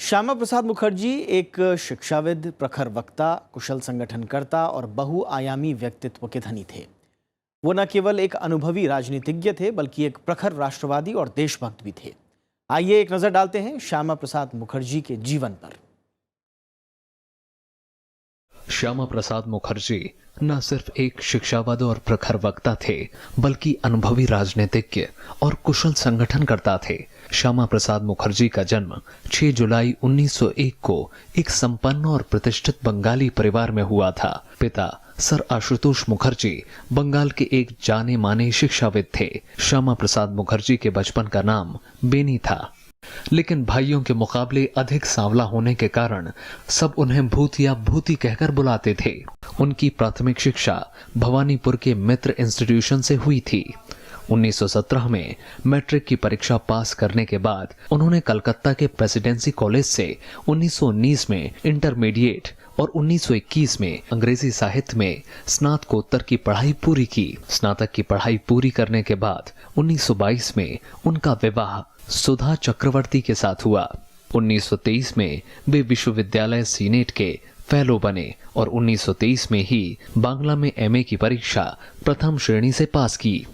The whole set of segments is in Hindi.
श्यामा प्रसाद मुखर्जी एक शिक्षाविद, प्रखर वक्ता, कुशल संगठनकर्ता और बहुआयामी व्यक्तित्व के धनी थे। वो न केवल एक अनुभवी राजनीतिज्ञ थे बल्कि एक प्रखर राष्ट्रवादी और देशभक्त भी थे। आइए एक नजर डालते हैं श्यामा प्रसाद मुखर्जी के जीवन पर। श्यामा प्रसाद मुखर्जी न सिर्फ एक शिक्षाविद और प्रखर वक्ता थे बल्कि अनुभवी राजनीतिज्ञ और कुशल संगठनकर्ता थे। श्यामा प्रसाद मुखर्जी का जन्म 6 जुलाई 1901 को एक संपन्न और प्रतिष्ठित बंगाली परिवार में हुआ था। पिता सर आशुतोष मुखर्जी बंगाल के एक जाने माने शिक्षाविद थे। श्यामा प्रसाद मुखर्जी के बचपन का नाम बेनी था, लेकिन भाइयों के मुकाबले अधिक सांवला होने के कारण सब उन्हें भूत या भूती कहकर बुलाते थे। उनकी प्राथमिक शिक्षा भवानीपुर के मित्र इंस्टीट्यूशन से हुई थी। 1917 में मैट्रिक की परीक्षा पास करने के बाद उन्होंने कलकत्ता के प्रेसिडेंसी कॉलेज से 1919 में इंटरमीडिएट और 1921 में अंग्रेजी साहित्य में स्नातकोत्तर की पढ़ाई पूरी की। स्नातक की पढ़ाई पूरी करने के बाद 1922 में उनका विवाह सुधा चक्रवर्ती के साथ हुआ। 1923 में वे विश्वविद्यालय सीनेट के फेलो बने और 1923 में ही बांग्ला में एमए की परीक्षा प्रथम श्रेणी से पास की।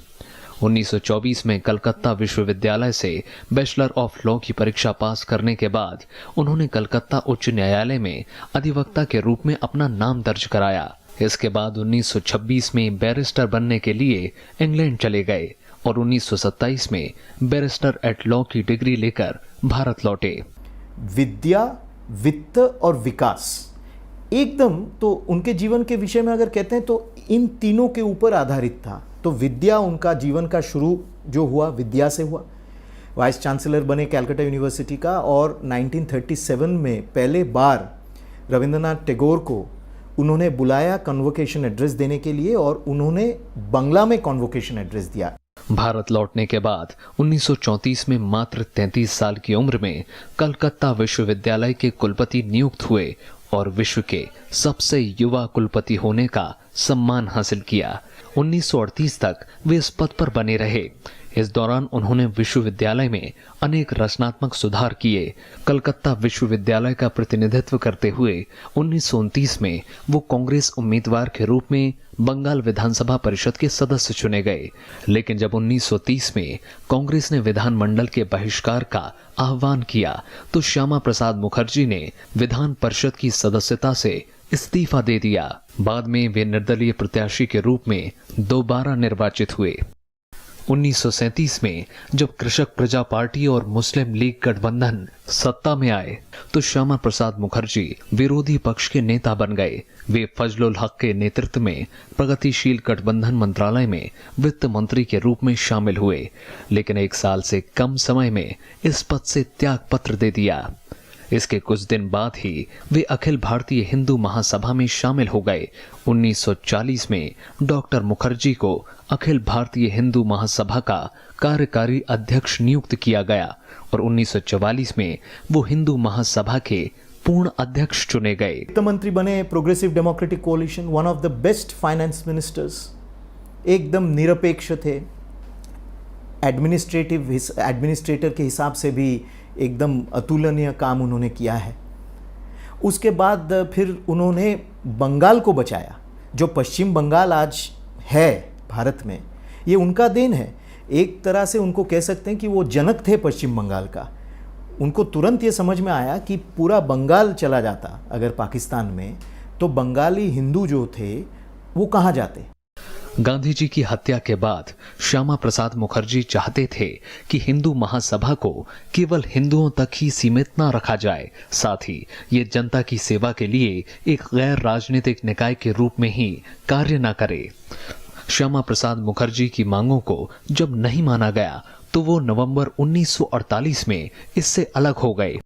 1924 में कलकत्ता विश्वविद्यालय से बैचलर ऑफ लॉ की परीक्षा पास करने के बाद उन्होंने कलकत्ता उच्च न्यायालय में अधिवक्ता के रूप में अपना नाम दर्ज कराया। इसके बाद 1926 में बैरिस्टर बनने के लिए इंग्लैंड चले गए और 1927 में बैरिस्टर एट लॉ की डिग्री लेकर भारत लौटे। विद्या, वित्त और विकास एकदम तो उनके जीवन के विषय में अगर कहते हैं तो इन तीनों के ऊपर आधारित था। तो विद्या, उनका जीवन का शुरू जो हुआ विद्या से हुआ। वाइस चांसलर बने कैलकाटा यूनिवर्सिटी का और 1937 में पहले बार रविंद्रनाथ टैगोर को उन्होंने बुलाया कन्वोकेशन एड्रेस देने के लिए और उन्होंने बंगला में कन्वोकेशन एड्रेस दिया। भारत लौटने के बाद 1934 में मात्र 33 साल की उम्र में कलकत्ता विश्वविद्यालय के कुलपति नियुक्त हुए और विश्व के सबसे युवा कुलपति होने का सम्मान हासिल किया। 1938 तक वे इस पद पर बने रहे। इस दौरान उन्होंने विश्वविद्यालय में अनेक रचनात्मक सुधार किए। कलकत्ता विश्वविद्यालय का प्रतिनिधित्व करते हुए 1929 में वो कांग्रेस उम्मीदवार के रूप में बंगाल विधानसभा परिषद के सदस्य चुने गए। लेकिन जब 1930 में कांग्रेस ने विधानमंडल के बहिष्कार का आह्वान किया तो श्यामा प्रसाद मुखर्जी ने विधान परिषद की सदस्यता से इस्तीफा दे दिया। बाद में वे निर्दलीय प्रत्याशी के रूप में दोबारा निर्वाचित हुए। 1937 में जब कृषक प्रजा पार्टी और मुस्लिम लीग गठबंधन सत्ता में आए तो श्यामा प्रसाद मुखर्जी विरोधी पक्ष के नेता बन गए। वे फजलुल हक के नेतृत्व में प्रगतिशील गठबंधन मंत्रालय में वित्त मंत्री के रूप में शामिल हुए, लेकिन 1 साल से कम समय में इस पद से त्याग पत्र दे दिया। इसके कुछ दिन बाद ही वे अखिल भारतीय हिंदू महासभा में शामिल हो गए। 1940 में डॉक्टर मुखर्जी को अखिल भारतीय हिंदू महासभा का कार्यकारी अध्यक्ष नियुक्त किया गया और 1944 में वो हिंदू महासभा के पूर्ण अध्यक्ष चुने गए। वित्त मंत्री बने, progressive democratic कोalition, one of the best finance ministers, एकदम निरपेक्ष थे। एडमिनिस्ट्रेटर के हिसाब से भी एकदम अतुलनीय काम उन्होंने किया है। उसके बाद फिर उन्होंने बंगाल को बचाया। जो पश्चिम बंगाल आज है भारत में, ये उनका देन है। एक तरह से उनको कह सकते हैं कि वो जनक थे पश्चिम बंगाल का। उनको तुरंत ये समझ में आया कि पूरा बंगाल चला जाता अगर पाकिस्तान में, तो बंगाली हिंदू जो थे वो कहाँ जाते। गांधी जी की हत्या के बाद श्यामा प्रसाद मुखर्जी चाहते थे कि हिंदू महासभा को केवल हिंदुओं तक ही सीमित न रखा जाए, साथ ही ये जनता की सेवा के लिए एक गैर राजनीतिक निकाय के रूप में ही कार्य न करे। श्यामा प्रसाद मुखर्जी की मांगों को जब नहीं माना गया तो वो नवंबर 1948 में इससे अलग हो गए।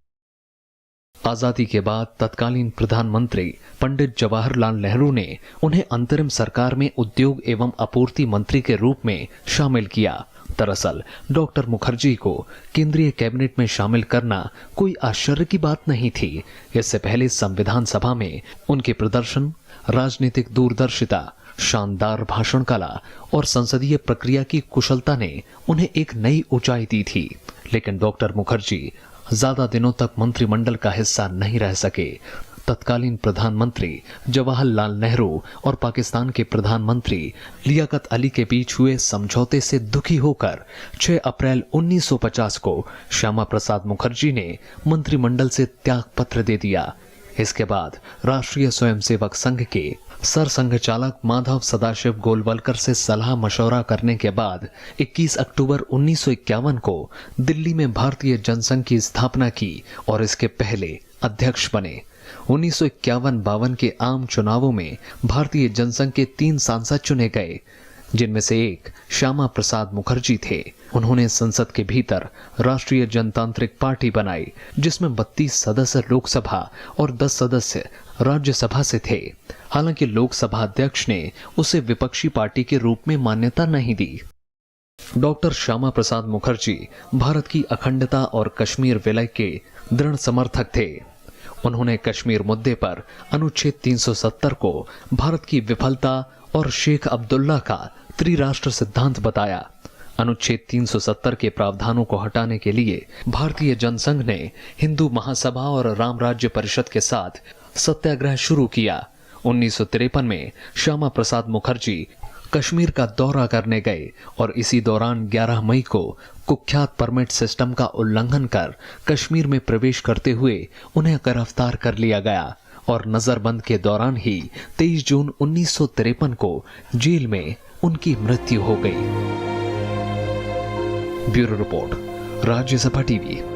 आजादी के बाद तत्कालीन प्रधानमंत्री पंडित जवाहरलाल नेहरू ने उन्हें अंतरिम सरकार में उद्योग एवं आपूर्ति मंत्री के रूप में शामिल किया। दरअसल डॉक्टर मुखर्जी को केंद्रीय कैबिनेट में शामिल करना कोई आश्चर्य की बात नहीं थी। इससे पहले संविधान सभा में उनके प्रदर्शन, राजनीतिक दूरदर्शिता, शानदार भाषण कला और संसदीय प्रक्रिया की कुशलता ने उन्हें एक नई ऊंचाई दी थी। लेकिन डॉक्टर मुखर्जी ज्यादा दिनों तक मंत्रिमंडल का हिस्सा नहीं रह सके। तत्कालीन प्रधानमंत्री जवाहरलाल नेहरू और पाकिस्तान के प्रधानमंत्री लियाकत अली के बीच हुए समझौते से दुखी होकर 6 अप्रैल 1950 को श्यामा प्रसाद मुखर्जी ने मंत्रिमंडल से त्याग पत्र दे दिया। इसके बाद राष्ट्रीय स्वयंसेवक संघ के सरसंघ चालक माधव सदाशिव गोलवलकर से सलाह मशवरा करने के बाद 21 अक्टूबर 1951 को दिल्ली में भारतीय जनसंघ की स्थापना की और इसके पहले अध्यक्ष बने। 1951-52 के आम चुनावों में भारतीय जनसंघ के 3 सांसद चुने गए, जिनमें से एक श्यामा प्रसाद मुखर्जी थे। उन्होंने संसद के भीतर राष्ट्रीय जनतांत्रिक पार्टी बनाई, जिसमें 32 सदस्य लोकसभा और 10 सदस्य राज्यसभा से थे। हालांकि लोकसभा अध्यक्ष ने उसे विपक्षी पार्टी के रूप में मान्यता नहीं दी। डॉक्टर श्यामा प्रसाद मुखर्जी भारत की अखंडता और कश्मीर विलय के दृढ़ समर्थक थे। उन्होंने कश्मीर मुद्दे पर अनुच्छेद 370 को भारत की विफलता और शेख अब्दुल्ला का त्रिराष्ट्र सिद्धांत बताया। अनुच्छेद 370 के प्रावधानों को हटाने के लिए भारतीय जनसंघ ने हिंदू महासभा और राम राज्य परिषद के साथ सत्याग्रह शुरू किया। 1953 में श्यामा प्रसाद मुखर्जी कश्मीर का दौरा करने गए और इसी दौरान 11 मई को कुख्यात परमिट सिस्टम का उल्लंघन कर कश्मीर में प्रवेश करते हुए उन्हें गिरफ्तार कर लिया गया और नजरबंद के दौरान ही 23 जून 1953 को जेल में उनकी मृत्यु हो गई। Bureau report, Rajya Sabha TV.